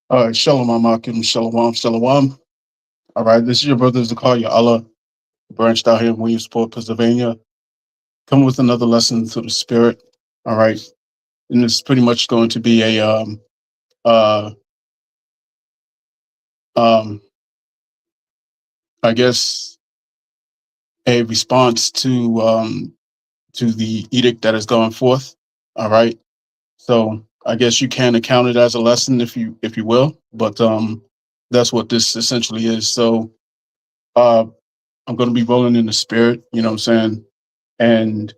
All right, Shalom, Amakim, Shalom, Shalom. All right, this is your brother Zakaria Allah, branched out here in Williamsport, Pennsylvania. Come with another lesson to the spirit. All right, and it's pretty much going to be a uh um I guess a response to the edict that is going forth. All right, so I guess you can account it as a lesson if you will, but that's what this essentially is. So uh I'm going to be rolling in the spirit. You know what I'm saying? And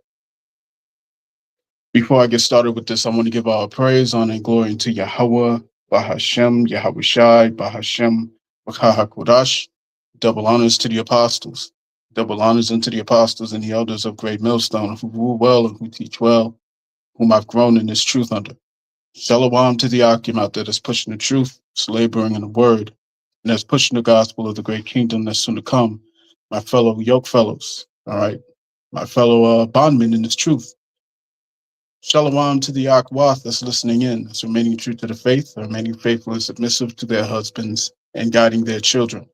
before I get started with this, I want to give all praise, honor, and glory to Yahweh, Bahashem, Yahweh Shai, Bahashem, Wakaha Kodash. Double honors to the apostles. Double honors unto the apostles and the elders of Great Millstone, who rule well and who teach well, whom I've grown in this truth under. Shalom to the Akim out there that's pushing the truth, that's laboring in the word, and that's pushing the gospel of the great kingdom that's soon to come. My fellow yoke fellows, all right? My fellow bondmen in this truth. Shalom to the Akwath that's listening in, that's remaining true to the faith, remaining faithful and submissive to their husbands and guiding their children.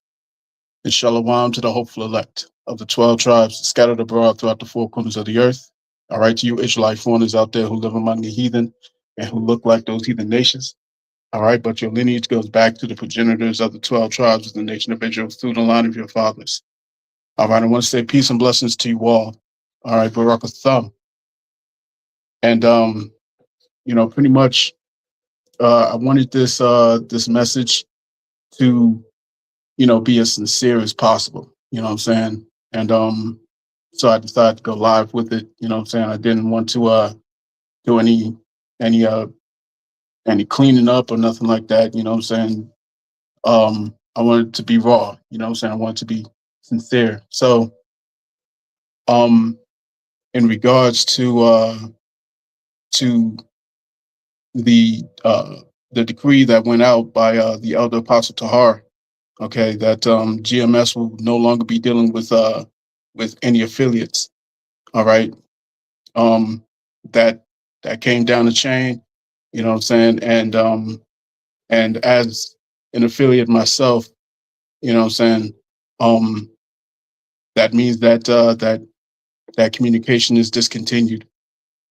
And shalom to the hopeful elect of the 12 tribes scattered abroad throughout the four corners of the earth. All right, to you Israelite foreigners out there who live among the heathen and who look like those heathen nations. All right, but your lineage goes back to the progenitors of the 12 tribes of the nation of Israel through the line of your fathers. All right, I want to say peace and blessings to you all. All right, Barak Thumb. And pretty much I wanted this message to be as sincere as possible. You know what I'm saying? And so I decided to go live with it. You know what I'm saying? I didn't want to do any any cleaning up or nothing like that. You know what I'm saying? I wanted it to be raw. You know what I'm saying? I wanted to be sincere. So um, in regards to the decree that went out by the elder apostle Tahar. Okay, that GMS will no longer be dealing with any affiliates. All right, um, that that came down the chain. You know what I'm saying? And as an affiliate myself, you know what I'm saying. Um, that means that that communication is discontinued.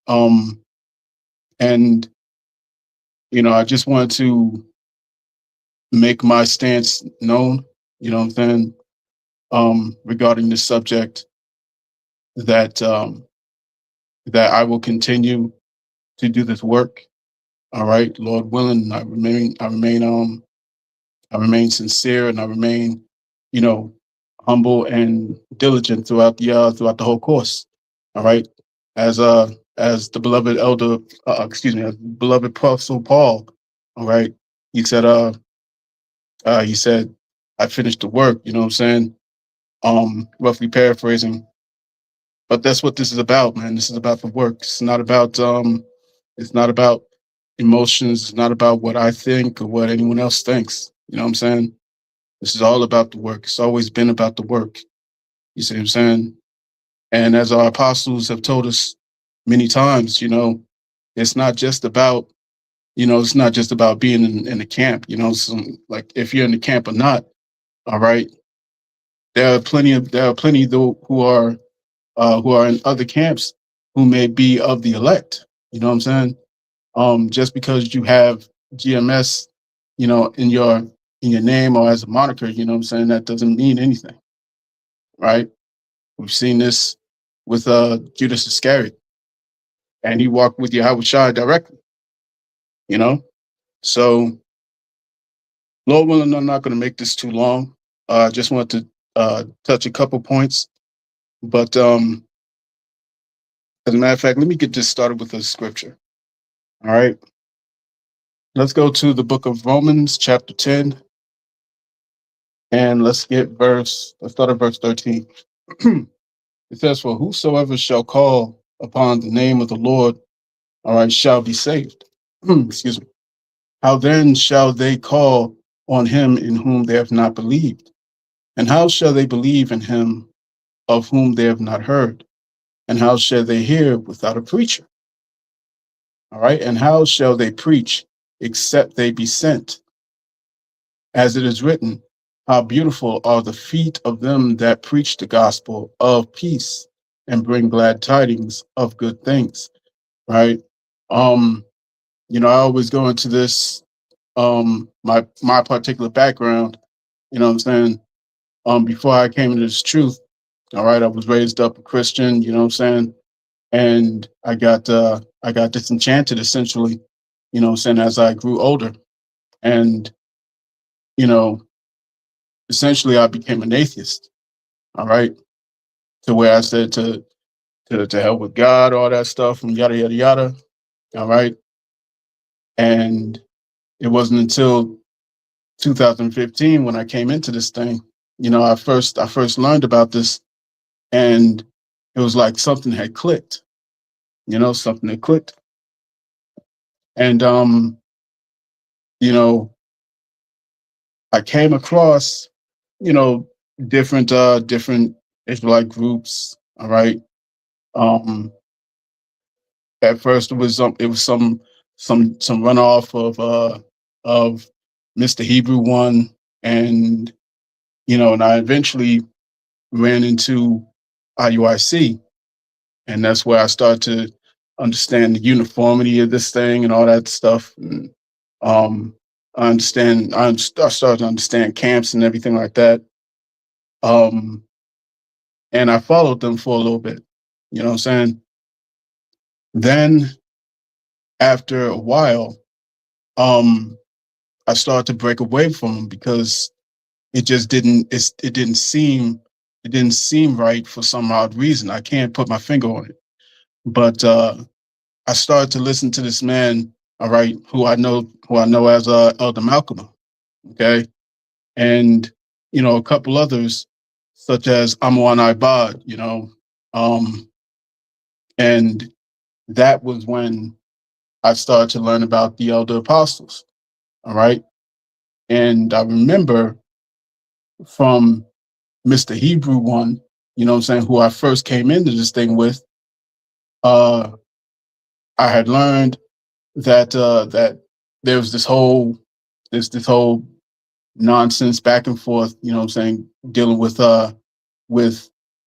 Um, and I just wanted to make my stance known. You know what I'm saying? Regarding this subject, that that I will continue to do this work. All right, Lord willing, I remain sincere, and I remain, you know, humble and diligent throughout the whole course. All right, as the beloved elder, as beloved Apostle Paul. All right, he said, he said, I finished the work. You know what I'm saying? Roughly paraphrasing, but that's what this is about, man. This is about the work. It's not about emotions. It's not about what I think or what anyone else thinks. You know what I'm saying? This is all about the work. It's always been about the work. You see what I'm saying? And as our apostles have told us many times, it's not just about, it's not just about being in the camp, like if you're in the camp or not. All right. There are plenty though who are in other camps who may be of the elect. You know what I'm saying? Just because you have GMS, in your name or as a moniker, you know what I'm saying, that doesn't mean anything, right? We've seen this with Judas Iscariot, and he walked with Yahweh Shai directly, you know. So, Lord willing, I'm not going to make this too long. I just want to touch a couple points, but as a matter of fact, let me get this started with a scripture. All right. Let's go to the book of Romans, chapter 10, and let's start at verse 13. It says, for whosoever shall call upon the name of the Lord, all right, shall be saved. Excuse me. How then shall they call on him in whom they have not believed? And how shall they believe in him of whom they have not heard? And how shall they hear without a preacher? All right. And how shall they preach except they be sent? as it is written, how beautiful are the feet of them that preach the gospel of peace and bring glad tidings of good things. Right. Um, I always go into this, my particular background, what I'm saying? Before I came into this truth, all right, I was raised up a Christian, what I'm saying? And I got disenchanted essentially, what I'm saying, as I grew older. And, you know, essentially I became an atheist, all right, to where I said to hell with God, all that stuff, and yada yada yada. All right. And it wasn't until 2015 when I came into this thing, I first learned about this, and it was like something had clicked, something had clicked. And you know, I came across, you know, different Israelite groups, all right. Um at first it was some runoff of Mr. Hebrew one, and and I eventually ran into IUIC, and that's where I started to understand the uniformity of this thing and all that stuff. And, I started to understand camps and everything like that. Um, and I followed them for a little bit. You know what I'm saying? Then after a while, um, I started to break away from them because it didn't seem right for some odd reason. I can't put my finger on it. But I started to listen to this man, all right, who I know as Elder Malcolm, okay, and a couple others such as Amwan Ibad, um, and that was when I started to learn about the elder apostles, all right, and I remember from Mr. Hebrew one, what I'm saying, who I first came into this thing with, uh, I had learned that there was this whole nonsense back and forth, what I'm saying, dealing with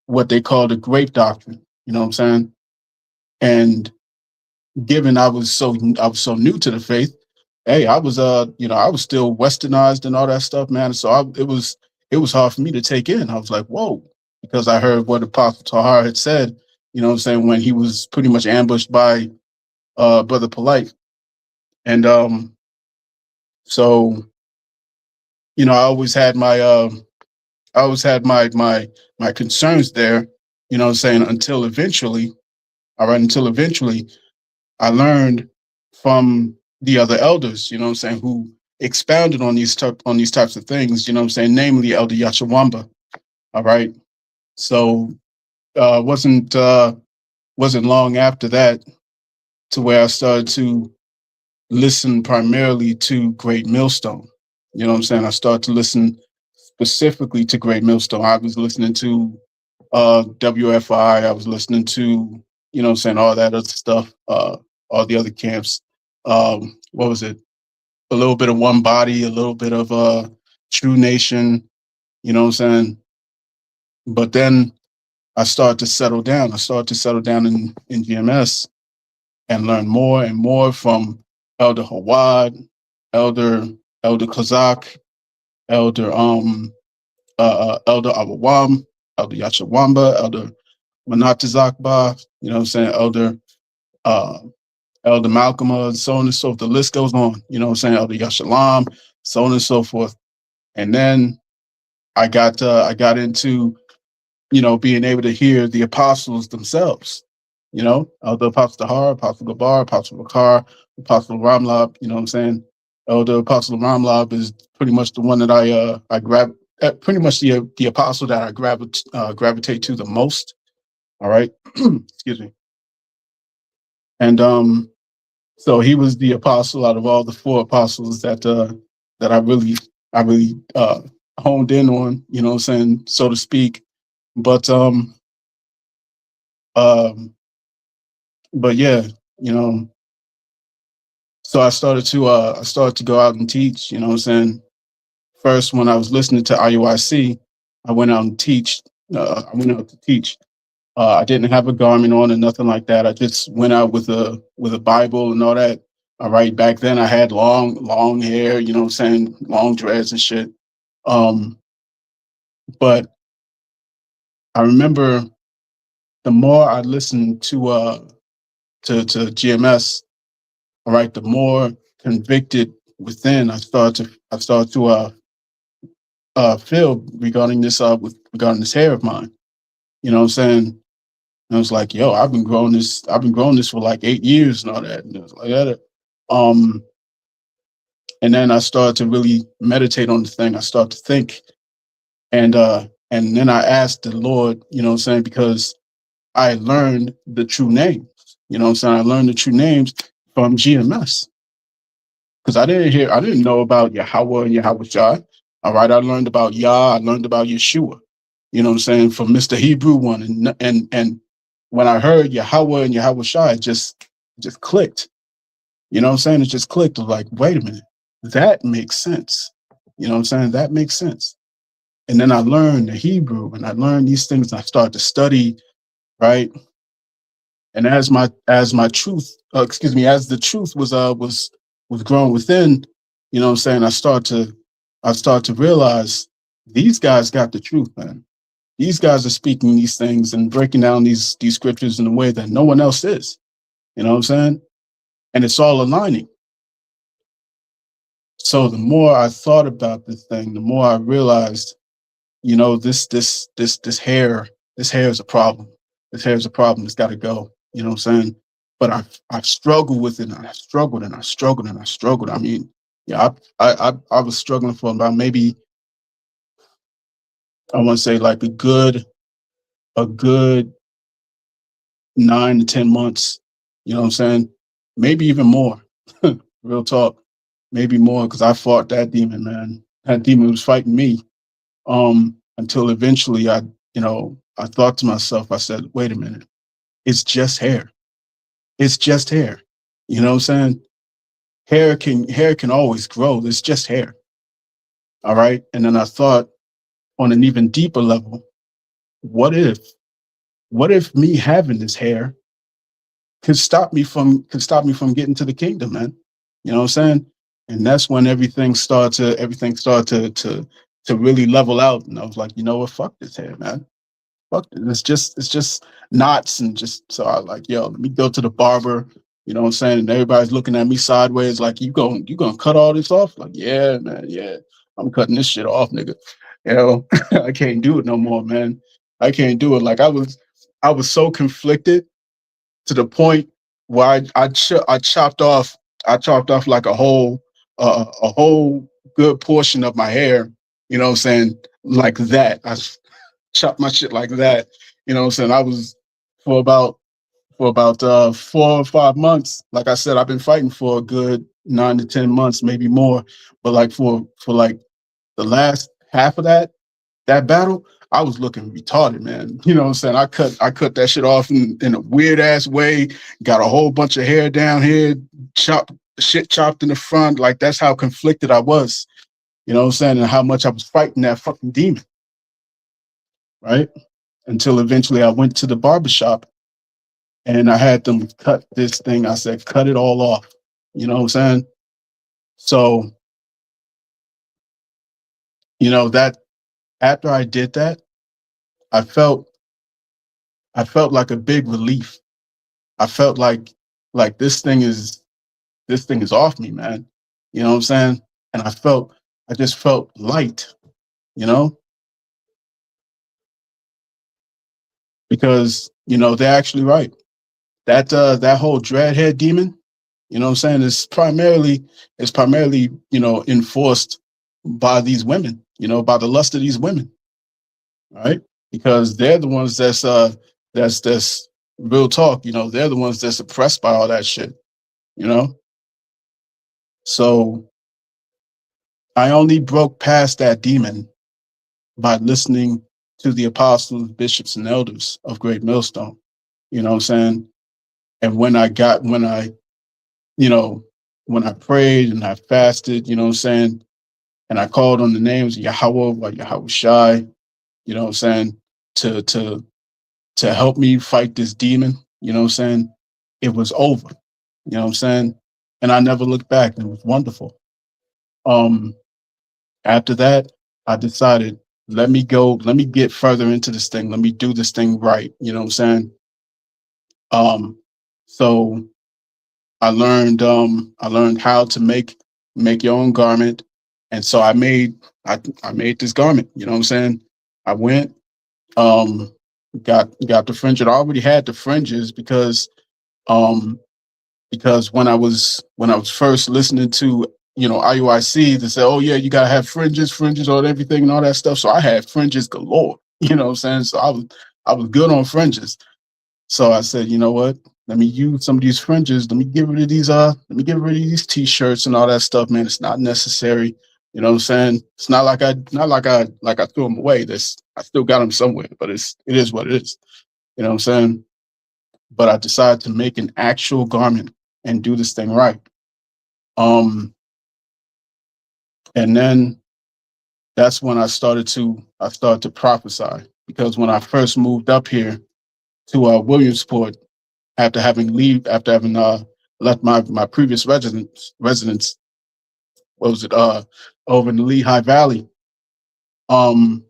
what they call the grape doctrine, what I'm saying? And given I was so new to the faith, hey, I was still westernized and all that stuff, man. So it was hard for me to take in. I was like, whoa, because I heard what Apostle Tahar had said, what I'm saying, when he was pretty much ambushed by Brother Polite. And so, I always had my concerns there, what I'm saying, until eventually I learned from the other elders, what I'm saying, who expounded on these types of things, what I'm saying, namely Elder Yachawamba. All right. So wasn't long after that to where I started to listen primarily to Great Millstone. You know what I'm saying? I started to listen specifically to Great Millstone. I was listening to WFI. I was listening to, what I'm saying, all that other stuff, all the other camps. What was it? A little bit of One Body, a little bit of True Nation, you know what I'm saying? But then I started to settle down. I started to settle down in GMS and learn more and more from Elder Hawad, Elder Elder Kazak, Elder Awawam, Elder Yachawamba, Elder Manatazakba, you know what I'm saying, uh, Elder Malcolm, so on and so forth. The list goes on, you know what I'm saying, Elder Yashalam, so on and so forth. And then I got into, being able to hear the apostles themselves, Elder Apostle Tahar, Apostle Gabar, Apostle Bakar, Apostle Ramlab, you know what I'm saying? Elder Apostle Ramlab is pretty much the one that I grab, pretty much the apostle that I gravitate to the most. All right, excuse me. And so he was the apostle out of all the four apostles that I really honed in on, you know what I'm saying, so to speak. But um but yeah, you know, so I started to go out and teach, you know what I'm saying, first when I was listening to IUIC, I went out and teach. I went out to teach. I didn't have a garment on or nothing like that. I just went out with a Bible and all that. All right. Back then I had long hair, you know what I'm saying, long dreads and shit. Um, but I remember the more I listened to GMS, all right, the more convicted within I started to feel regarding this hair of mine. You know what I'm saying? And I was like, yo, I've been growing this for like 8 years and all that. And it was like that. Um, and then I started to really meditate on the thing. I started to think, and then I asked the Lord, you know what I'm saying, because I learned the true names. You know what I'm saying? I learned the true names from GMS. Because I didn't know about Yahweh and Yahweh Shai. All right, I learned about Yah, I learned about Yeshua. You know what I'm saying, from Mr. Hebrew one, and when I heard Yahweh and Yahweh Shai, it just clicked. You know what I'm saying? It just clicked. I was like, wait a minute, that makes sense. You know what I'm saying? That makes sense. And then I learned the Hebrew, and I learned these things, and I started to study, right? And as my truth, excuse me, as the truth was growing within, you know what I'm saying, I start to realize these guys got the truth, man. These guys are speaking these things and breaking down these scriptures in a way that no one else is. You know what I'm saying? And it's all aligning. So the more I thought about this thing, the more I realized, you know, this hair is a problem. This hair is a problem. It's got to go. You know what I'm saying? But I've struggled with it, and I struggled and I struggled and I struggled. I mean, yeah, I was struggling for about maybe, I want to say, like a good 9 to 10 months. You know what I'm saying? Maybe even more. Real talk. Maybe more, because I fought that demon, man. That demon was fighting me. Until eventually I thought to myself, I said, wait a minute, it's just hair. It's just hair. You know what I'm saying? Hair can always grow. It's just hair. All right. And then I thought, on an even deeper level, what if what if me having this hair could stop me from getting to the kingdom, man? You know what I'm saying? And that's when everything started to really level out. And I was like, you know what, fuck this hair, man. Fuck it. It's just knots, and just, so I like, yo, let me go to the barber. You know what I'm saying? And everybody's looking at me sideways, like, you gonna cut all this off? Like, yeah, man, yeah, I'm cutting this shit off, nigga. You know, I can't do it no more, man. I can't do it. Like, I was so conflicted, to the point where I chopped off like a whole good portion of my hair. You know what I'm saying? Like that. Chop my shit like that. You know what I'm saying? I was for about for about 4 or 5 months. Like I said, I've been fighting for a good 9 to 10 months, maybe more. But like for like the last half of that battle, I was looking retarded, man. You know what I'm saying? I cut that shit off in a weird ass way. Got a whole bunch of hair down here, chopped in the front. Like, that's how conflicted I was. You know what I'm saying? And how much I was fighting that fucking demon, right? Until eventually I went to the barbershop, and I had them cut this thing. I said, cut it all off. You know what I'm saying? So, that after I did that, I felt I felt like a big relief. I felt like this thing is off me, man. You know what I'm saying? And I just felt light, you know, because they're actually right. That whole dreadhead demon, you know what I'm saying, is primarily enforced by these women, by the lust of these women, right? Because they're the ones that's real talk, they're the ones that's oppressed by all that shit, you know? So I only broke past that demon by listening to the apostles, bishops, and elders of Great Millstone. You know what I'm saying? And you know, when I prayed and I fasted, you know what I'm saying? and I called on the names of Yahweh or Yahweh Shai, you know what I'm saying, to to to help me fight this demon, you know what I'm saying, it was over. You know what I'm saying? And I never looked back. And it was wonderful. Um, After that, I decided, let me go, let me get further into this thing. Let me do this thing right. You know what I'm saying? Um, so I learned how to make your own garment. And so I made this garment, you know what I'm saying? I went, um, got the fringe. I already had the fringes um because when I was first listening to, you know, IUIC, they said, oh yeah, you gotta have fringes on everything and all that stuff. So I had fringes galore. You know what I'm saying? So I was good on fringes. So I said, you know what? Let me use some of these fringes. Let me get rid of let me get rid of these t-shirts and all that stuff, man. It's not necessary. You know what I'm saying? It's not like I threw them away. This I still got them somewhere, but it is what it is. You know what I'm saying? But I decided to make an actual garment and do this thing right. Um, and then that's when I started to prophesy, because when I first moved up here to Williamsport, after having left my previous residence, what was it, over in the Lehigh Valley. Um,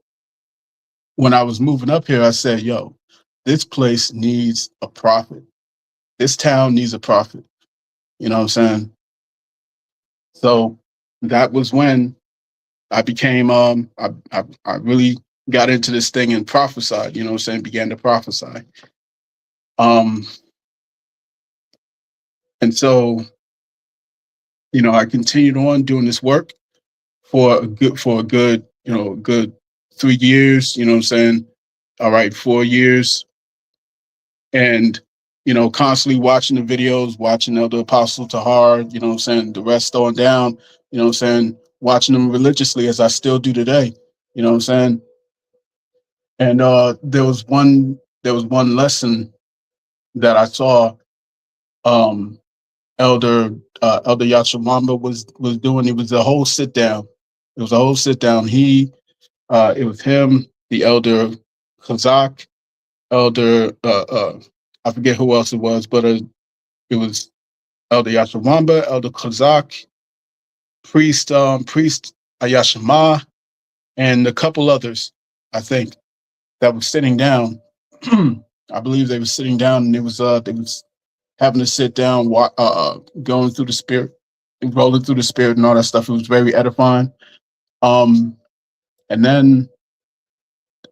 when I was moving up here, I said, "Yo, this place needs a prophet. This town needs a prophet." You know what I'm saying? So that was when I became I really got into this thing and prophesied, you know what I'm saying, began to prophesy. Um and so, you know, I continued on doing this work for a good, you know, good 3 years, you know what I'm saying? All right, 4 years. And, you know, constantly watching the videos, watching Elder Apostle Tahar, you know what I'm saying, the rest on down, you know what I'm saying, watching them religiously as I still do today, you know what I'm saying? And there was one lesson that I saw, um, Elder Yachamamba was doing. It was a whole sit down. It was a whole sit down. It was him, the Elder Kazak, Elder I forget who else it was, but it was Elder Yachamamba, Elder Kazak, Priest Ayashama, and a couple others, I think, that was sitting down. I believe they were sitting down, and they was having to sit down, going through the spirit, and rolling through the spirit, and all that stuff. It was very edifying. Um, and then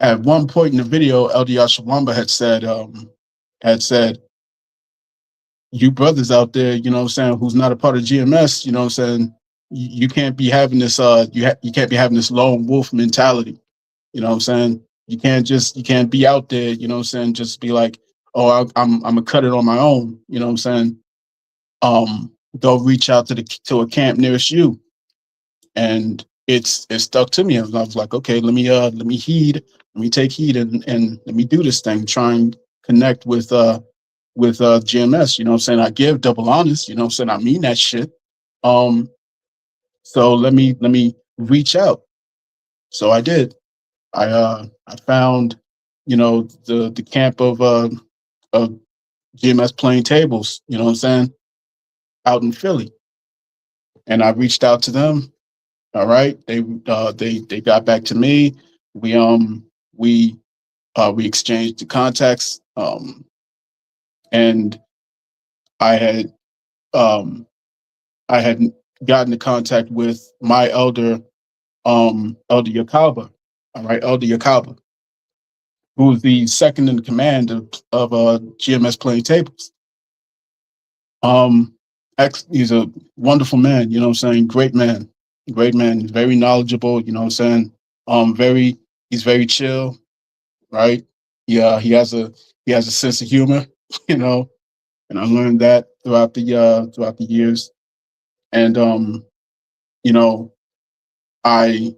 at one point in the video, LD Shawamba had said, "You brothers out there, you know what I'm saying, who's not a part of GMS, you know what I'm saying, you can't be having this you can't be having this lone wolf mentality. You know what I'm saying? You can't be out there, you know what I'm saying, just be like, oh, I'm gonna cut it on my own, you know what I'm saying? Go reach out to a camp nearest you." And it stuck to me. I was like, okay, let me let me take heed, and let me do this thing, try and connect with GMS, you know what I'm saying? I give double honest, you know what I'm saying? I mean that shit. Um, so let me reach out. So I did. I found, you know, the camp of GMS playing tables, you know what I'm saying, out in Philly. And I reached out to them. All right. They got back to me. We we we exchanged the contacts. And I had um I had gotten in contact with my Elder Yakaba. All right, Elder Yakaba, who is the second in command of GMS playing tables. Um he's a wonderful man, you know what I'm saying? Great man. Great man. He's very knowledgeable, you know what I'm saying? Very he's very chill, right? Yeah, he has a sense of humor, you know, and I learned that throughout the years. And you know, I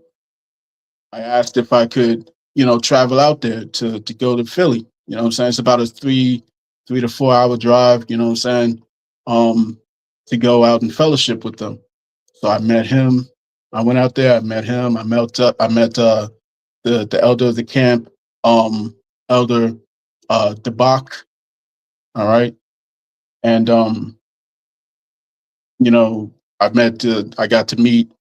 I asked if I could, you know, travel out there to go to Philly. You know what I'm saying? It's about a 3 to 4 hour drive, you know what I'm saying? Um, to go out and fellowship with them. So I met him. I went out there. I met him. I met the elder of the camp, Elder Debak. All right, and you know, I got to meet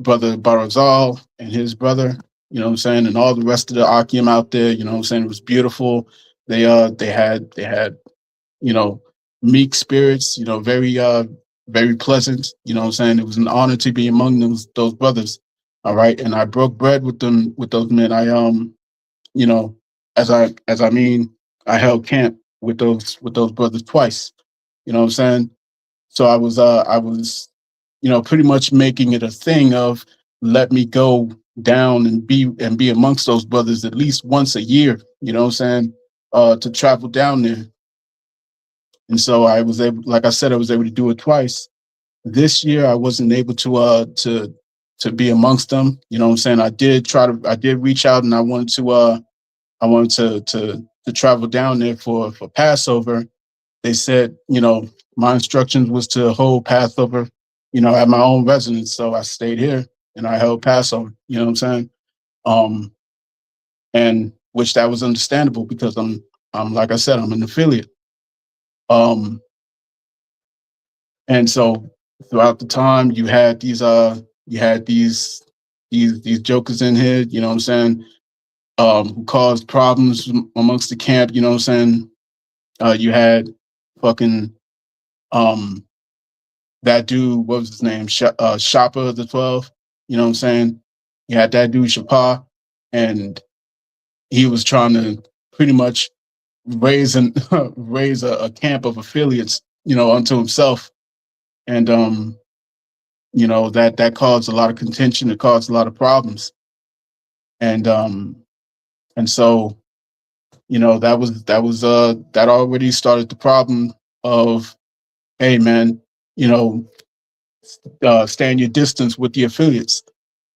Brother Barazal and his brother, you know what I'm saying, and all the rest of the Akim out there, you know what I'm saying. It was beautiful. They had, you know, meek spirits, you know, very pleasant, you know what I'm saying. It was an honor to be among those brothers. All right. And I broke bread with those men. You know, as I mean, I held camp with those brothers twice. You know what I'm saying? So I was, you know, pretty much making it a thing of let me go down and be amongst those brothers at least once a year, you know what I'm saying? To travel down there. And so I was able, like I said, I was able to do it twice. This year I wasn't able to be amongst them. You know what I'm saying? I did reach out and I wanted to travel down there for Passover. They said, you know, my instructions was to hold Passover, you know, at my own residence. So I stayed here and I held Passover, you know what I'm saying? Um, and which that was understandable because I'm like I said, I'm an affiliate. Um, and so throughout the time you had these jokers in here, you know what I'm saying, who caused problems amongst the camp, you know what I'm saying? You had fucking um that dude, what was his name? Shopper of the 12. You know what I'm saying? You had that dude, Shapa, and he was trying to pretty much raise an raise a camp of affiliates, you know, unto himself. And you know, that caused a lot of contention, it caused a lot of problems. And and so, you know, that already started the problem of, hey man, you know, stand your distance with the affiliates.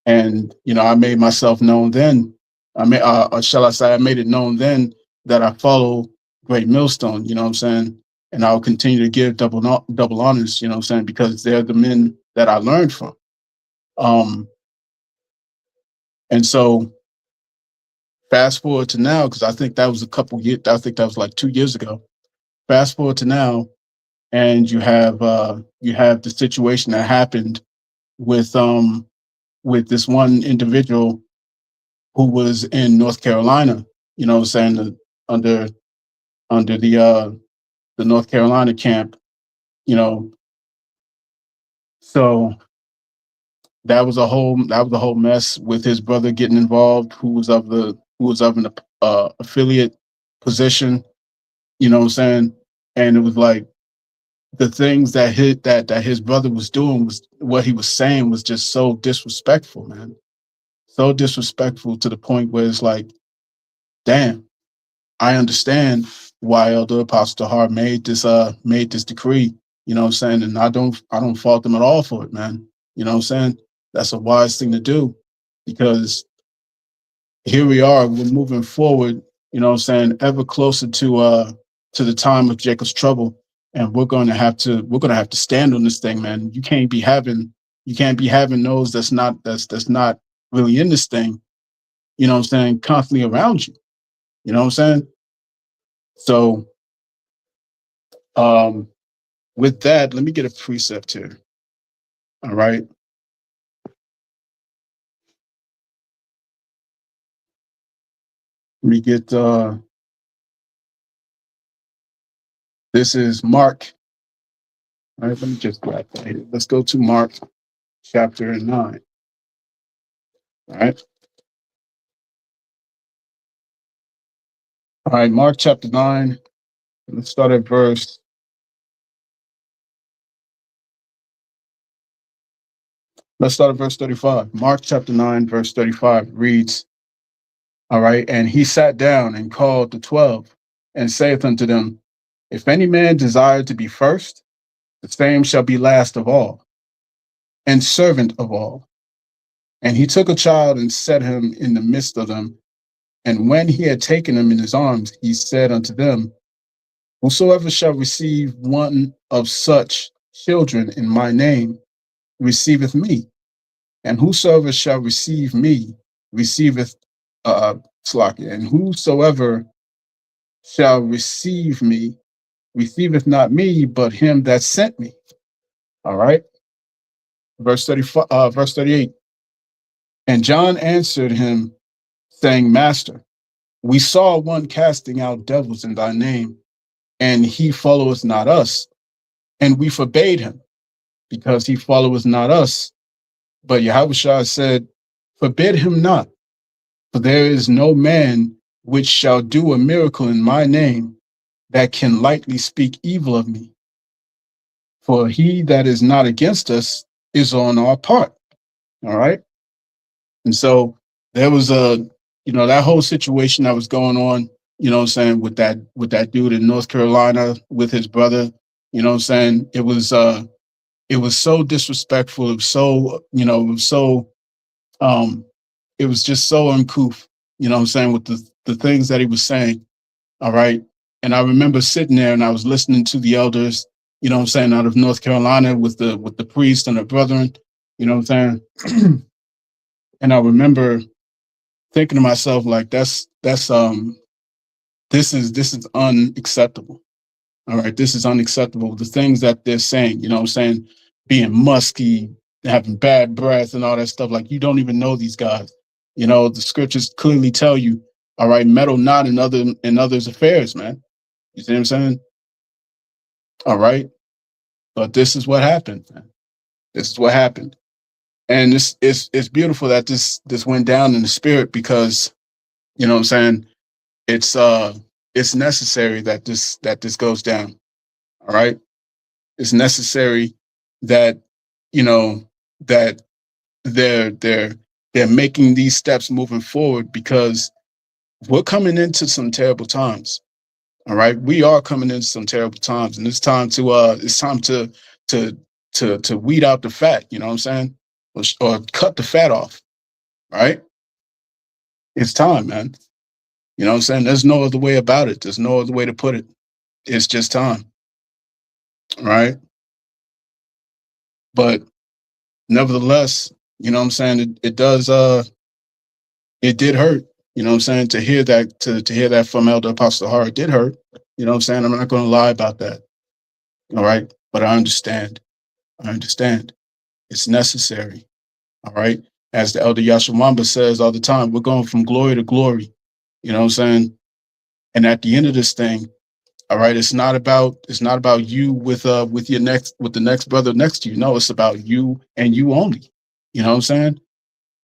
And you know, I made myself known then. Or shall I say, I made it known then that I follow Great Millstone. You know what I'm saying? And I'll continue to give double honors. You know what I'm saying? Because they're the men that I learned from. Um, and so fast forward to now, because I think that was a couple years. I think that was like 2 years ago. Fast forward to now, and you have the situation that happened with this one individual who was in North Carolina, you know what I'm saying, under under the North Carolina camp, you know. So that was a whole mess with his brother getting involved, who was of an affiliate position, you know what I'm saying? And it was like the things that his brother was doing was what he was saying was just so disrespectful, man. So disrespectful to the point where it's like, damn, I understand why Elder Apostle Hart made this decree, you know what I'm saying? And I don't fault them at all for it, man. You know what I'm saying? That's a wise thing to do because here we are, we're moving forward, you know what I'm saying, ever closer to the time of Jacob's trouble. And we're gonna have to stand on this thing, man. You can't be having those that's not really in this thing, you know what I'm saying, constantly around you. You know what I'm saying? So um with that, let me get a precept here. All right. Let me get this is Mark. All right, let me just grab that here. Let's go to Mark chapter 9. All right. All right, Mark chapter 9. Let's start at verse. Let's start at verse 35. Mark chapter 9, verse 35 reads, all right, and he sat down and called the 12 and saith unto them, if any man desire to be first, the same shall be last of all, and servant of all. And he took a child and set him in the midst of them. And when he had taken him in his arms, he said unto them, whosoever shall receive one of such children in my name receiveth me. And whosoever shall receive me receiveth Slakia, and whosoever shall receive me receiveth not me, but him that sent me. All right. Verse 38. And John answered him, saying, Master, we saw one casting out devils in thy name, and he followeth not us. And we forbade him, because he followeth not us. But Yahushua said, Forbid him not, for there is no man which shall do a miracle in my name that can lightly speak evil of me. For he that is not against us is on our part. All right. And so there was that whole situation that was going on, with that dude in North Carolina with his brother, it was so disrespectful. It was so, it was just so uncouth, with the things that he was saying. All right. And I remember sitting there and I was listening to the elders, out of North Carolina with the priest and the brethren, and I remember thinking to myself, like, this is unacceptable. All right. This is unacceptable. The things that they're saying, being musky, having bad breath and all that stuff. Like, you don't even know these guys. The scriptures clearly tell you, all right, meddle not in others' affairs, man. You see what I'm saying? All right. But this is what happened, man. This is what happened. And it's beautiful that this went down in the spirit, because, it's necessary that this goes down. All right. It's necessary that, that they're making these steps moving forward, because we're coming into some terrible times. All right. We are coming into some terrible times, and it's time to weed out the fat, you know what I'm saying? Or cut the fat off. Right. It's time, man. You know what I'm saying? There's no other way about it. There's no other way to put it. It's just time. Right. But nevertheless, you know what I'm saying? It does, it did hurt, you know what I'm saying? To hear that from Elder Apostle Hart, it did hurt. You know what I'm saying? I'm not going to lie about that. All right. But I understand. It's necessary. All right. As the Elder Yashawamba says all the time, we're going from glory to glory. You know what I'm saying? And at the end of this thing, all right, it's not about you with the next brother next to you. No, it's about you and you only. You know what I'm saying?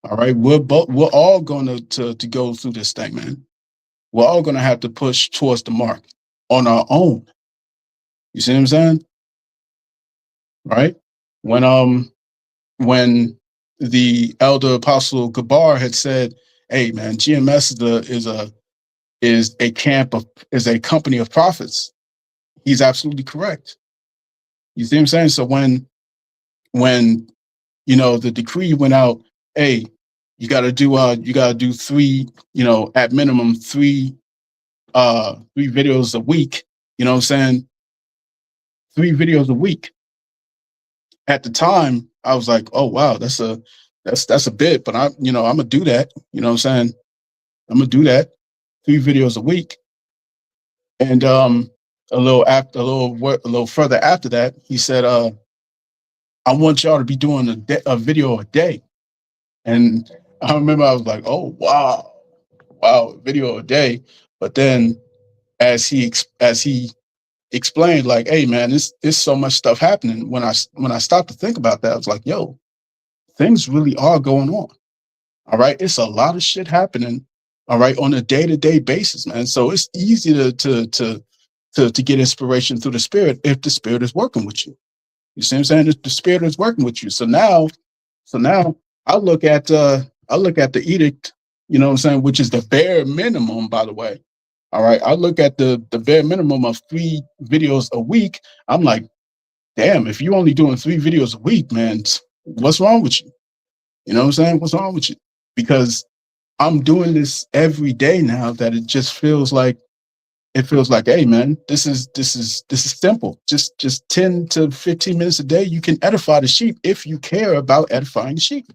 All right. We're all going to go through this thing, man. We're all going to have to push towards the mark on our own. You see what I'm saying? Right? When the elder apostle Gabar had said, "Hey, man, GMS is a company of prophets," he's absolutely correct. You see what I'm saying? So when the decree went out, hey, you got to do three, at minimum three videos a week. You know what I'm saying? 3 videos a week. At the time, I was like, oh wow, that's a bit, but I'm gonna do that. You know what I'm saying? I'm gonna do that. 3 videos a week. And a little further after that, he said, I want y'all to be doing a video a day. And I remember I was like, oh wow, video a day. But then as he explained, like, hey man, there's so much stuff happening. When I stopped to think about that, I was like, yo, things really are going on. All right. It's a lot of shit happening. All right. On a day-to-day basis, man. So it's easy to get inspiration through the spirit if the spirit is working with you. You see what I'm saying? If the spirit is working with you. So now I look at the edict, you know what I'm saying, which is the bare minimum, by the way. All right. I look at the bare minimum of 3 videos a week. I'm like, damn, if you're only doing 3 videos a week, man, what's wrong with you? You know what I'm saying? What's wrong with you? Because I'm doing this every day now, that it just feels like, hey man, this is simple. Just 10 to 15 minutes a day, you can edify the sheep if you care about edifying the sheep.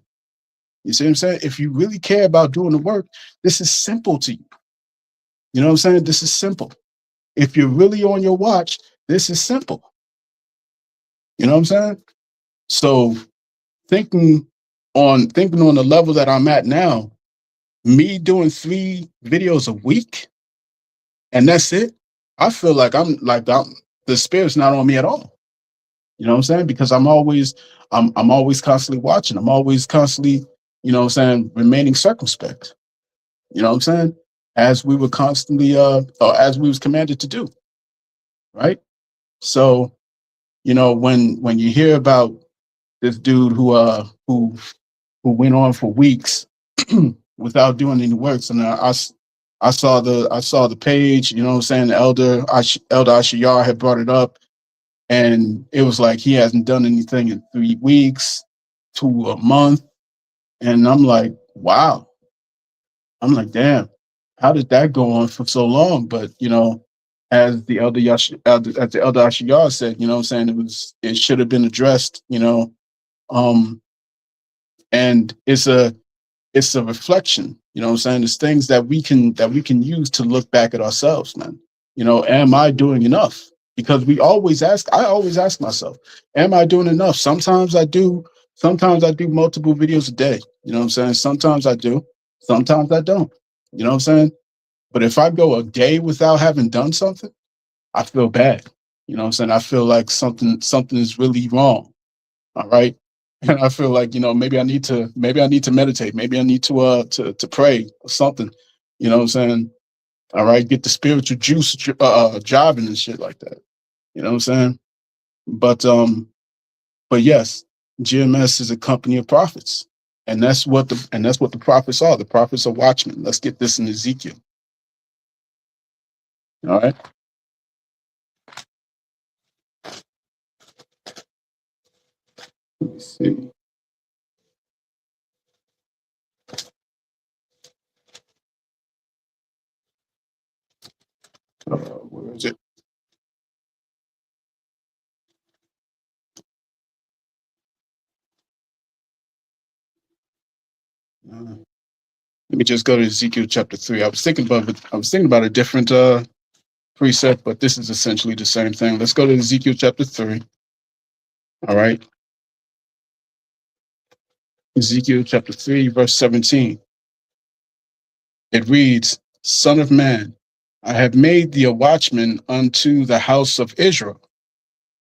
You see what I'm saying? If you really care about doing the work, this is simple to you. You know what I'm saying? This is simple. If you're really on your watch, this is simple. You know what I'm saying? So thinking on the level that I'm at now, me doing 3 videos a week and that's it, I feel like I'm the spirit's not on me at all. You know what I'm saying? Because I'm always constantly watching. I'm always constantly, you know what I'm saying, remaining circumspect. You know what I'm saying? As we were constantly or as we was commanded to do, right? So, you know, when you hear about this dude who went on for weeks without doing any works. And I saw the page, you know what I'm saying? Elder Ashiyar had brought it up, and it was like he hasn't done anything in 3 weeks to a month. And I'm like, wow. I'm like, damn, how did that go on for so long? But you know, as the elder Ashiyar said, you know what I'm saying, it should have been addressed, you know. Um and it's a reflection, you know what I'm saying? It's things that we can use to look back at ourselves, man. You know, am I doing enough? Because I always ask myself, am I doing enough? Sometimes I do multiple videos a day. You know what I'm saying? Sometimes I do, sometimes I don't. You know what I'm saying? But if I go a day without having done something, I feel bad. You know what I'm saying? I feel like something is really wrong. All right. And I feel like, you know, maybe I need to meditate. Maybe I need to pray or something. You know what I'm saying? All right, get the spiritual juice jobbing and shit like that. You know what I'm saying? But but yes, GMS is a company of prophets. And that's what the prophets are. The prophets are watchmen. Let's get this in Ezekiel. All right. Let me see. Where is it? Let me just go to Ezekiel chapter 3. I was thinking about a different precept, but this is essentially the same thing. Let's go to Ezekiel chapter 3. All right. Ezekiel chapter 3, verse 17. It reads, Son of man, I have made thee a watchman unto the house of Israel.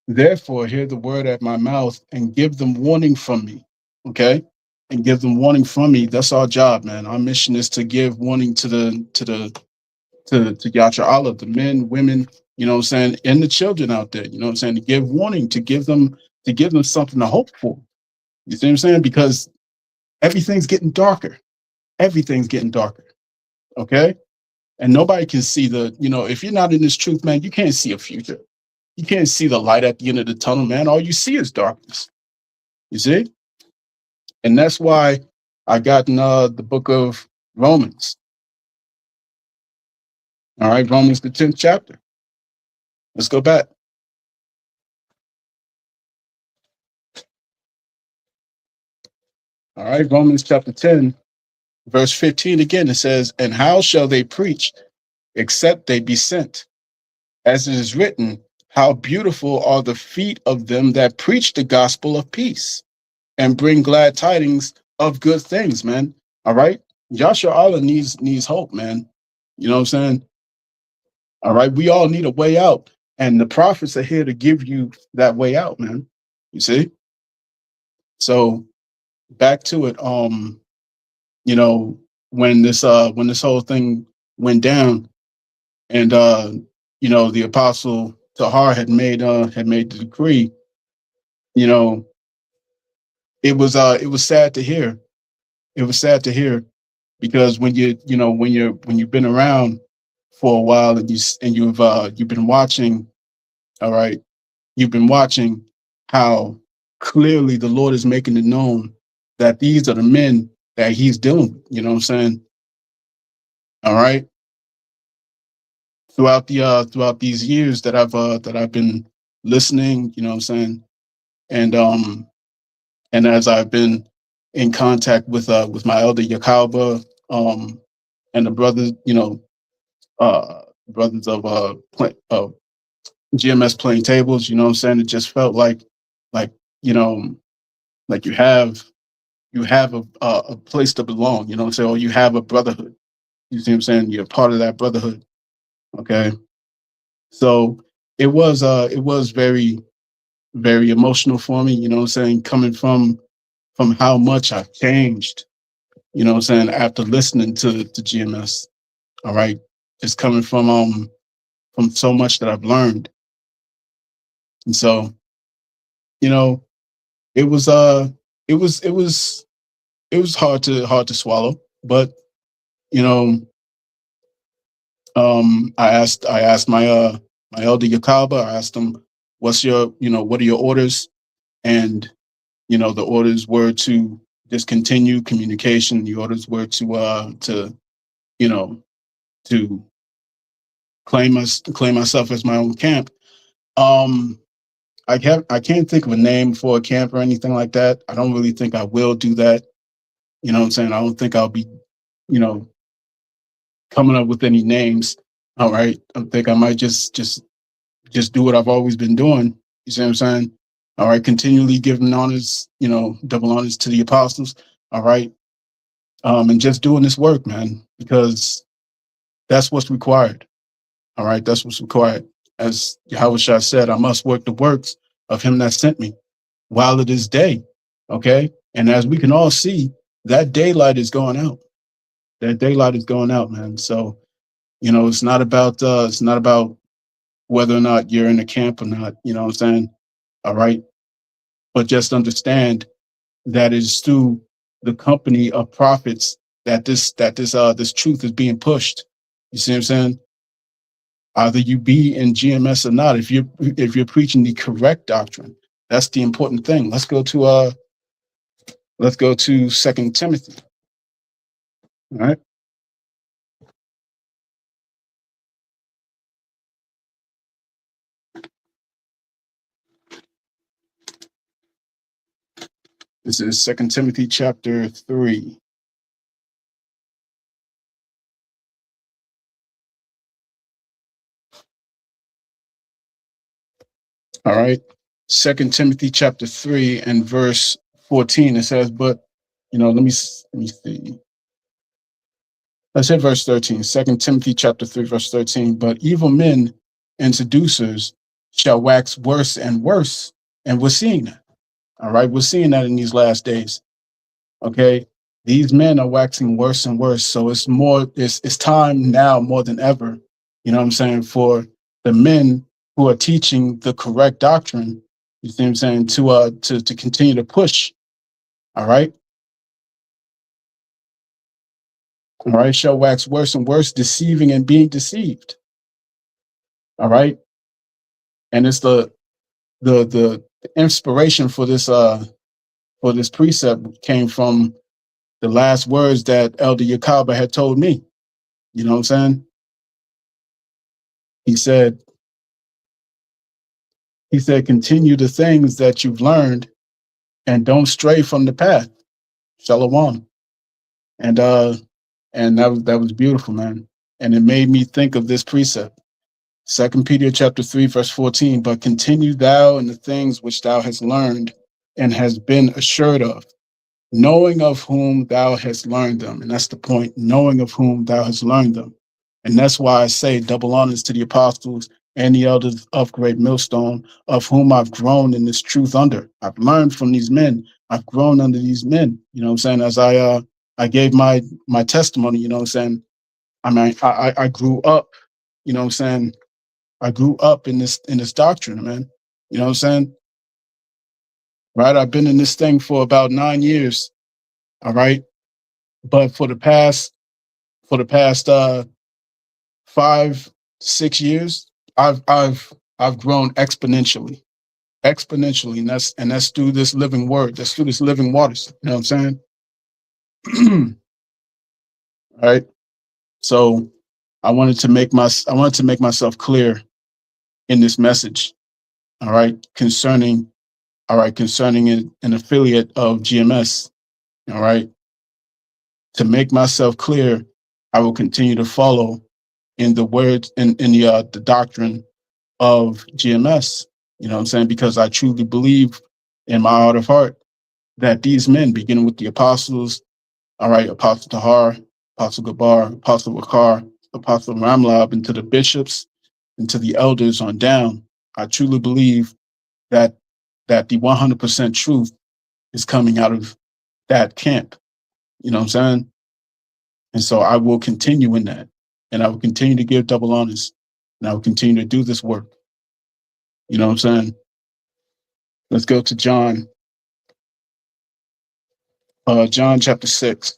Therefore, hear the word at my mouth and give them warning from me. Okay. And give them warning from me. That's our job, man. Our mission is to give warning to Yatra Allah, the men, women, you know what I'm saying, and the children out there, you know what I'm saying, to give warning, to give them something to hope for. You see what I'm saying? Because everything's getting darker. Everything's getting darker. Okay. And nobody can see you know, if you're not in this truth, man, you can't see a future. You can't see the light at the end of the tunnel, man. All you see is darkness. You see? And that's why I got in the book of Romans. All right, Romans, the 10th chapter. Let's go back. All right, Romans chapter 10, verse 15 again. It says, And how shall they preach except they be sent? As it is written, how beautiful are the feet of them that preach the gospel of peace and bring glad tidings of good things, man. All right. Joshua Allah needs hope, man. You know what I'm saying? All right. We all need a way out. And the prophets are here to give you that way out, man. You see? So back to it. You know, when this whole thing went down and you know, the apostle Tahar had made the decree, you know, it was sad to hear. It was sad to hear because when you've been around for a while and you've been watching, all right, you've been watching how clearly the Lord is making it known that these are the men that he's dealing with, you know what I'm saying? All right. Throughout these years that I've been listening, you know what I'm saying? And and as I've been in contact with my elder Yakalba, and the brothers, brothers of GMS playing tables. You know what I'm saying? It just felt like you know, like you have a place to belong. You know what I'm saying? Or you have a brotherhood. You see what I'm saying? You're part of that brotherhood. Okay. So it was very emotional for me, you know what I'm saying, coming from how much I've changed, you know what I'm saying, after listening to GMS. All right. Just coming from so much that I've learned. And so, you know, it was it was it was it was hard to swallow. But, you know, I asked my elder Yakaba, I asked him, what's your, what are your orders? And the orders were to discontinue communication. The orders were to you know to claim myself as my own camp. Um, I can't think of a name for a camp or anything like that. I don't really think I will do that. You know what I'm saying? I don't think I'll be, you know, coming up with any names. All right. I think I might just do what I've always been doing. You see what I'm saying? All right. Continually giving honors, double honors to the apostles. All right. And just doing this work, man, because that's what's required. All right. That's what's required. As Yahushua said, I must work the works of him that sent me while it is day. Okay. And as we can all see, that daylight is going out. That daylight is going out, man. So, it's not about whether or not you're in a camp or not, you know what I'm saying? All right. But just understand that it's through the company of prophets that this truth is being pushed. You see what I'm saying? Either you be in GMS or not, if you're preaching the correct doctrine, that's the important thing. Let's go to Second Timothy. All right. This is Second Timothy chapter 3. All right. Second Timothy chapter 3 and verse 14. It says, but let me see. Let's hit verse 13. Second Timothy chapter 3, verse 13. But evil men and seducers shall wax worse and worse. And we're seeing that. All right. We're seeing that in these last days. Okay. These men are waxing worse and worse. So it's time now more than ever, you know what I'm saying, for the men who are teaching the correct doctrine, you see what I'm saying, to continue to push. All right. All right. Shall wax worse and worse, deceiving and being deceived. All right. And it's the inspiration for this precept came from the last words that Elder Yakaba had told me. You know what I'm saying? He said, continue the things that you've learned and don't stray from the path. Shalom. And that was beautiful, man. And it made me think of this precept. Second Peter chapter 3, verse 14, but continue thou in the things which thou hast learned and has been assured of, knowing of whom thou hast learned them. And that's the point, knowing of whom thou hast learned them. And that's why I say double honors to the apostles and the elders of Great Millstone, of whom I've grown in this truth under. I've learned from these men. I've grown under these men. You know what I'm saying? As I gave my testimony, you know what I'm saying? I mean, I grew up, you know what I'm saying? I grew up in this doctrine, man. You know what I'm saying? Right? I've been in this thing for about 9 years. All right. But for the past 5-6 years, I've grown exponentially, and that's through this living word. That's through this living waters. You know what I'm saying? All right. So I wanted to make myself clear in this message. All right, concerning an affiliate of GMS. All right. To make myself clear, I will continue to follow in the words in the doctrine of GMS. You know what I'm saying? Because I truly believe in my heart of heart that these men, beginning with the apostles, all right, Apostle Tahar, Apostle Gabar, Apostle Wakar, Apostle Ramlab, and to the bishops and to the elders on down, I truly believe that the 100% truth is coming out of that camp. You know what I'm saying? And so I will continue in that. And I will continue to give double honors. And I will continue to do this work. You know what I'm saying? Let's go to John. John chapter 6.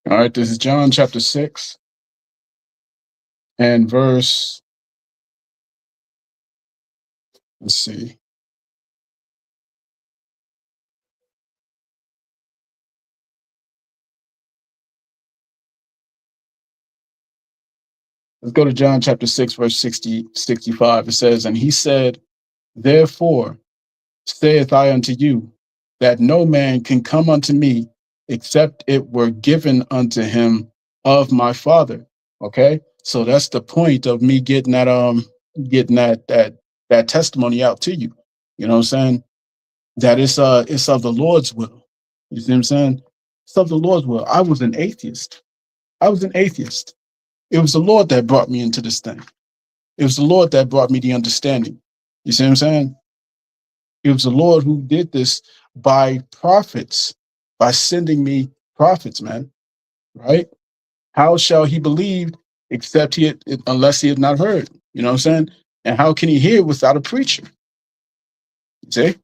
All right, this is John chapter 6 and verse, let's see. Let's go to John chapter 6, verse 65. It says, and he said, therefore saith I unto you, that no man can come unto me except it were given unto him of my Father. Okay, so that's the point of me getting that testimony out to you. You know what I'm saying? That it's of the Lord's will. You see what I'm saying? It's of the Lord's will. I was an atheist. I was an atheist. It was the Lord that brought me into this thing. It was the Lord that brought me the understanding. You see what I'm saying? It was the Lord who did this by prophets, by sending me prophets, man. Right? How shall he believe except unless he had not heard? You know what I'm saying? And how can he hear without a preacher? You see?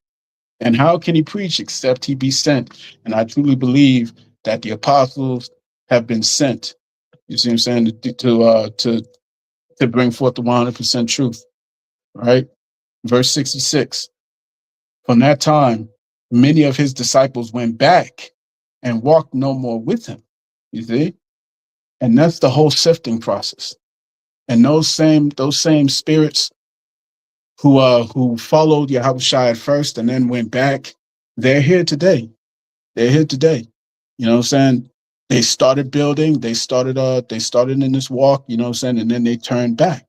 And how can he preach except he be sent? And I truly believe that the apostles have been sent. You see what I'm saying? To bring forth the 100% truth. Right? Verse 66. From that time, many of his disciples went back and walked no more with him. You see? And that's the whole sifting process. And those same spirits who followed Yahushua at first and then went back, they're here today. They're here today. You know what I'm saying? They started building, they started in this walk, you know what I'm saying, and then they turned back.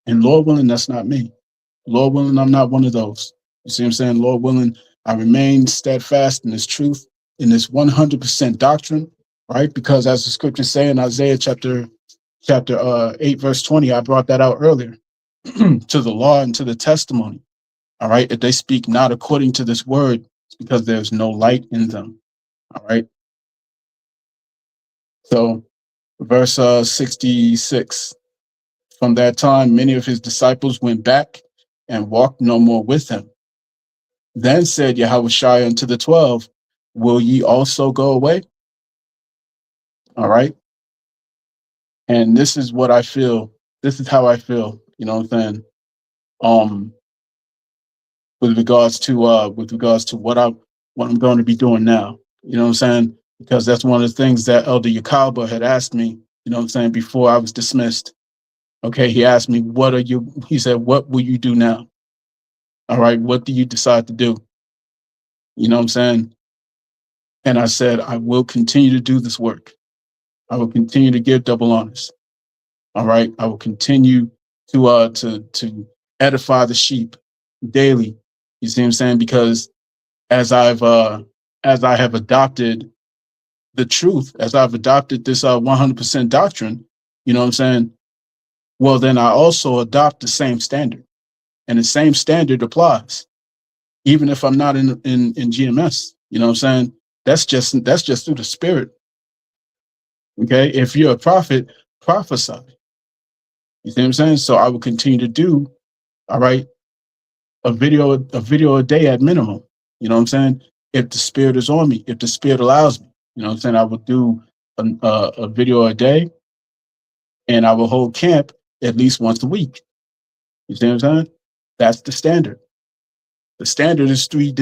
And Lord willing, that's not me. Lord willing, I'm not one of those. You see what I'm saying? Lord willing, I remain steadfast in this truth, in this 100% doctrine, right? Because as the scriptures say in Isaiah chapter 8, verse 20, I brought that out earlier, to the law and to the testimony, all right? If they speak not according to this word, it's because there's no light in them, all right? So verse 66, from that time, many of his disciples went back and walked no more with him. Then said Yahushua unto the 12, will ye also go away? All right. And this is what I feel. This is how I feel, you know what I'm saying? With regards to what I'm going to be doing now. You know what I'm saying? Because that's one of the things that Elder Yakaba had asked me, you know what I'm saying, before I was dismissed. Okay, he asked me, he said, what will you do now? All right, what do you decide to do? You know what I'm saying? And I said, I will continue to do this work. I will continue to give double honors. All right. I will continue to edify the sheep daily. You see what I'm saying? Because as I have adopted the truth, as I've adopted this 100% doctrine, you know what I'm saying? Well, then I also adopt the same standard, and the same standard applies, even if I'm not in GMS. You know what I'm saying? That's just through the Spirit. Okay, if you're a prophet, prophesy. You see what I'm saying? So I will continue to do, all right, a video a day at minimum. You know what I'm saying? If the Spirit is on me, if the Spirit allows me, you know what I'm saying? I will do a video a day, and I will hold camp at least once a week. You see what I'm saying? That's the standard. The standard is 3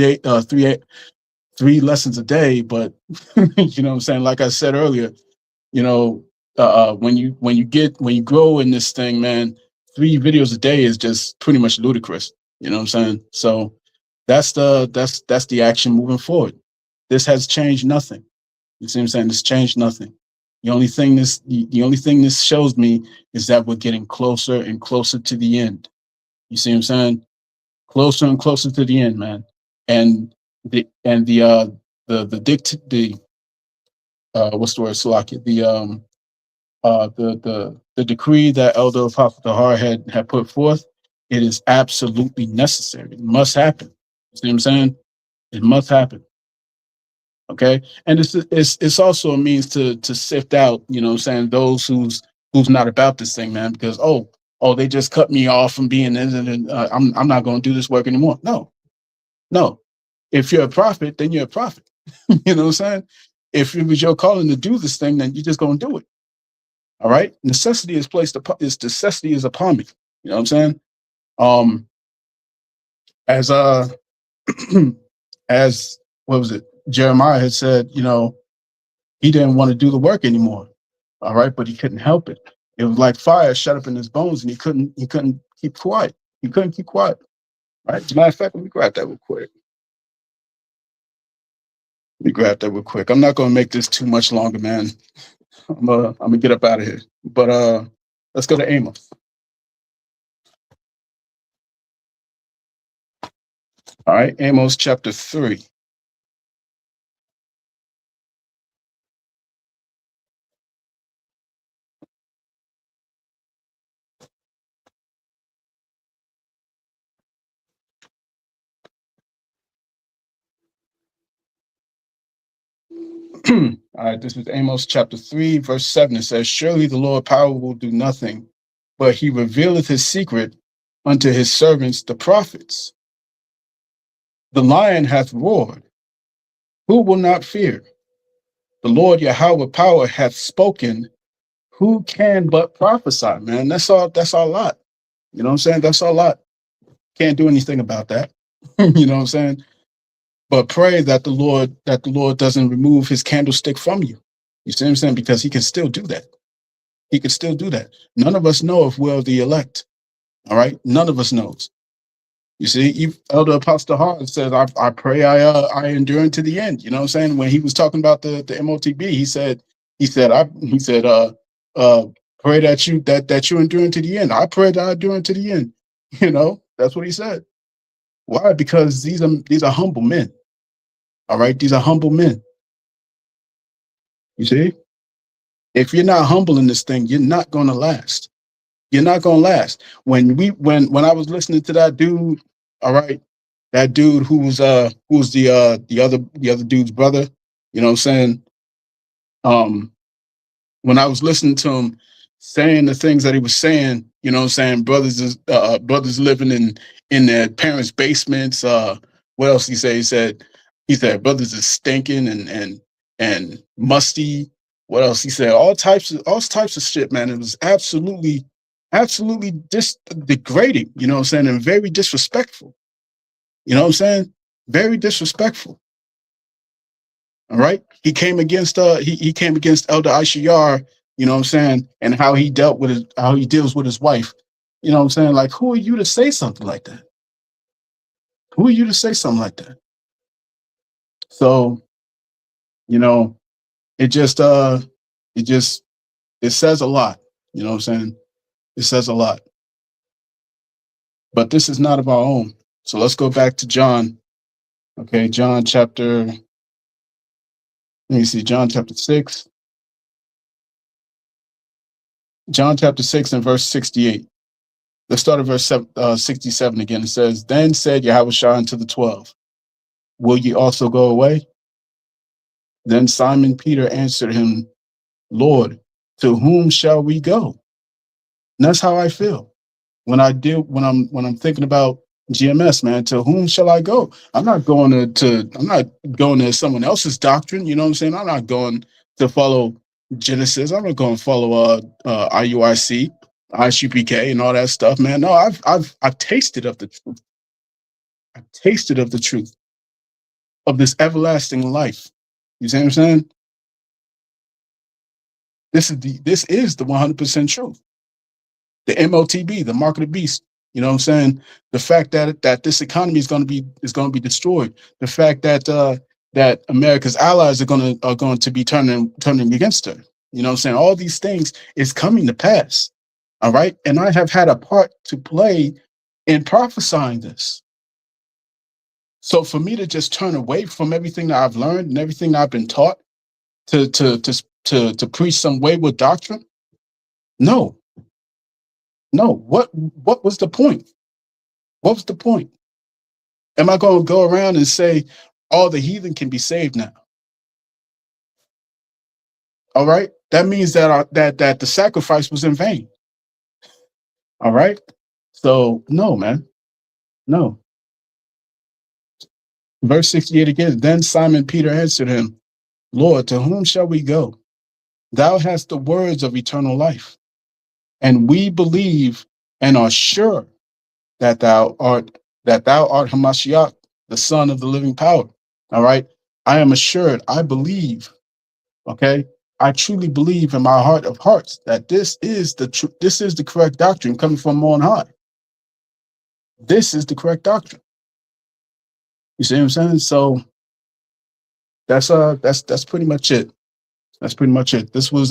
lessons a day, but you know what I'm saying? Like I said earlier, you know, when you grow in this thing, man, 3 videos a day is just pretty much ludicrous. You know what I'm saying? So that's the action moving forward. This has changed nothing. You see what I'm saying? This changed nothing. The only thing this shows me is that we're getting closer and closer to the end. You see what I'm saying? Closer and closer to the end, man. And the what's the word, Salaki? The decree that Elder Apostle Tahar had put forth, it is absolutely necessary. It must happen. You see what I'm saying? It must happen. Okay. And it's also a means to sift out, you know what I'm saying, those who's not about this thing, man, because they just cut me off from being this, and I'm not going to do this work anymore. No. If you're a prophet, then you're a prophet. You know what I'm saying? If it was your calling to do this thing, then you're just going to do it. All right. Necessity is upon me. You know what I'm saying? As as what was it? Jeremiah had said, you know, he didn't want to do the work anymore. All right, but he couldn't help it. It was like fire shut up in his bones, and he couldn't keep quiet. He couldn't keep quiet. Right. As a matter of fact, let me grab that real quick. I'm not going to make this too much longer, man. I'm gonna get up out of here. But let's go to Amos. All right, Amos chapter 3. All right, this is Amos chapter 3, verse 7. It says, surely the Lord power will do nothing, but he revealeth his secret unto his servants, the prophets. The lion hath roared. Who will not fear? The Lord Yahweh power hath spoken. Who can but prophesy, man? That's all a lot. You know what I'm saying? That's a lot. Can't do anything about that. You know what I'm saying? But pray that the Lord doesn't remove his candlestick from you. You see what I'm saying? Because he can still do that. He can still do that. None of us know if we're the elect. All right? None of us knows. You see, Elder Apostle Hart says, I pray I endure unto the end. You know what I'm saying? When he was talking about the MOTB, he said, pray that you endure unto the end. I pray that I endure unto the end. You know, that's what he said. Why? Because these are humble men. All right, these are humble men. You see, if you're not humble in this thing, you're not going to last. You're not going to last. When I was listening to that dude, all right, that dude who's the other dude's brother, you know what I'm saying? When I was listening to him saying the things that he was saying, you know what I'm saying, brothers living in their parents' basements, what else he said? He said brothers is stinking and musty. What else he said? All types of shit, man. It was absolutely degrading, you know what I'm saying, and very disrespectful. You know what I'm saying? Very disrespectful. All right. He came against he came against Elder Aishiyar, you know what I'm saying, and how he deals with his wife. You know what I'm saying? Like, who are you to say something like that? Who are you to say something like that? So, you know, it says a lot. You know what I'm saying? It says a lot. But this is not of our own. So let's go back to John. Okay, John chapter 6. John chapter 6 and verse 68. Let's start at verse 67 again. It says, then said Yahushua unto the 12, will ye also go away? Then Simon Peter answered him, Lord, to whom shall we go? And that's how I feel when I'm thinking about GMS, man. To whom shall I go? I'm not going to someone else's doctrine. You know what I'm saying? I'm not going to follow Genesis. I'm not going to follow IUIC, ICPK, and all that stuff, man. No, I've tasted of the truth. I tasted of the truth of this everlasting life. You see what I'm saying? This is the 100% truth. The MOTB, the mark of the beast. You know what I'm saying? The fact that this economy is going to be destroyed. The fact that America's allies are going to be turning against her. You know what I'm saying? All these things is coming to pass. All right, and I have had a part to play in prophesying this. So for me to just turn away from everything that I've learned and everything that I've been taught to preach some wayward doctrine, no, no. What was the point? What was the point? Am I going to go around and say all the heathen can be saved now? All right, that means that the sacrifice was in vain. All right, so no, man, no. Verse 68 again. Then Simon Peter answered him, Lord, to whom shall we go? Thou hast the words of eternal life, and we believe and are sure that thou art Hamashiach, the Son of the living power. All right. I am assured, I believe, okay. I truly believe in my heart of hearts that this is the correct doctrine coming from on high. This is the correct doctrine. You see what I'm saying? So that's pretty much it. That's pretty much it. This was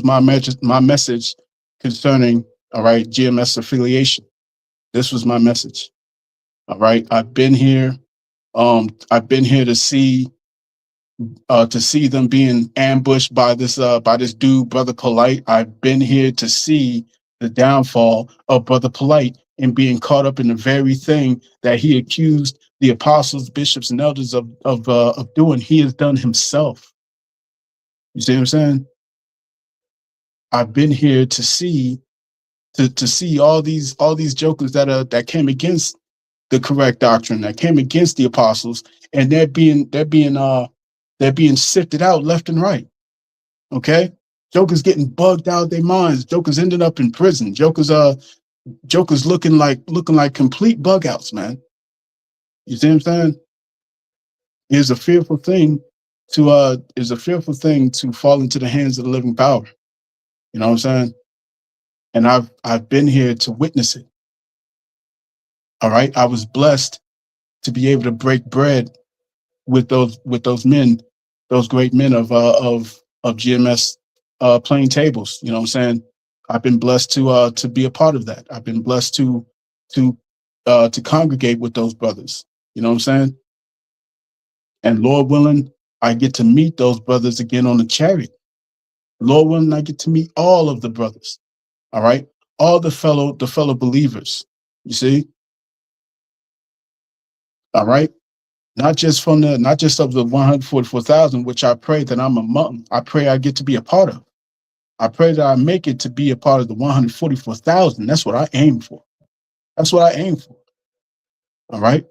my message concerning, all right, GMS affiliation. This was my message. All right. I've been here. I've been here to see them being ambushed by this dude, Brother Polite. I've been here to see the downfall of Brother Polite and being caught up in the very thing that he accused the apostles, bishops, and elders of doing. He has done himself. You see what I'm saying? I've been here to see all these jokers that came against the correct doctrine, that came against the apostles, and they're being sifted out left and right. Okay, jokers getting bugged out of their minds. Jokers ended up in prison. Jokers looking like complete bug outs, man. You see what I'm saying? It's a fearful thing to fall into the hands of the living power. You know what I'm saying? And I've been here to witness it. All right. I was blessed to be able to break bread with those men, those great men of GMS playing tables. You know what I'm saying? I've been blessed to be a part of that. I've been blessed to congregate with those brothers. You know what I'm saying? And Lord willing, I get to meet those brothers again on the chariot. Lord willing, I get to meet all of the brothers. All right, all the fellow believers. You see, all right. Not just of the 144,000, which I pray that I'm among. I pray I get to be a part of. I pray that I make it to be a part of the 144,000. That's what I aim for. That's what I aim for. All right.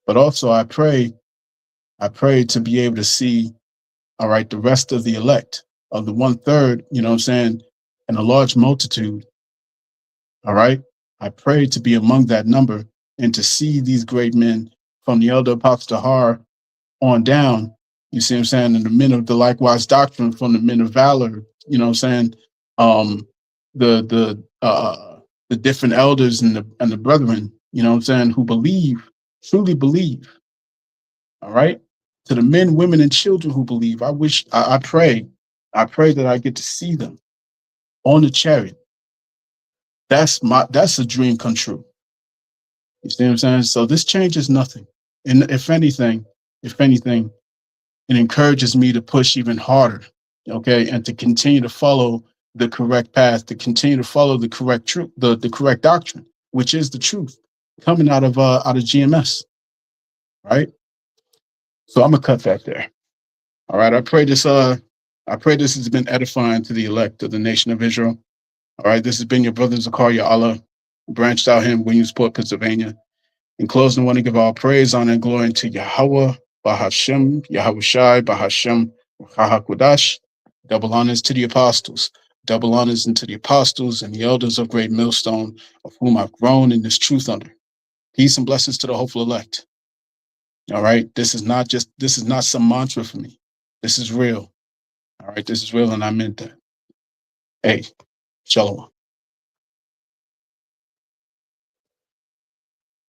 But also I pray to be able to see, all right, the rest of the elect of the 1/3, you know what I'm saying, and a large multitude. All right. I pray to be among that number and to see these great men from the elder apostle Har on down. You see what I'm saying? And the men of the likewise doctrine from the men of valor, you know what I'm saying? Um, the different elders and the brethren, you know what I'm saying, who believe, truly believe. All right. To the men, women, and children who believe, I pray that I get to see them on the chariot. That's a dream come true. You see what I'm saying? So this changes nothing. And if anything, it encourages me to push even harder, okay, and to continue to follow the correct path, to continue to follow the correct truth, the correct doctrine, which is the truth coming out of GMS, right? So I'm gonna cut that there. All right. I pray this has been edifying to the elect of the nation of Israel. All right. This has been your brother Zakaria Allah, branched out here in Williamsport, Pennsylvania. In closing, I want to give all praise, honor, and glory to Yahweh, Bahashem, Yahweh Shai, Bahashem, Hahakudash. Double honors to the apostles, double honors unto the apostles and the elders of Great Millstone, of whom I've grown in this truth under. Peace and blessings to the hopeful elect. All right. This is not some mantra for me. This is real. All right. This is real, and I meant that. Hey, shalom.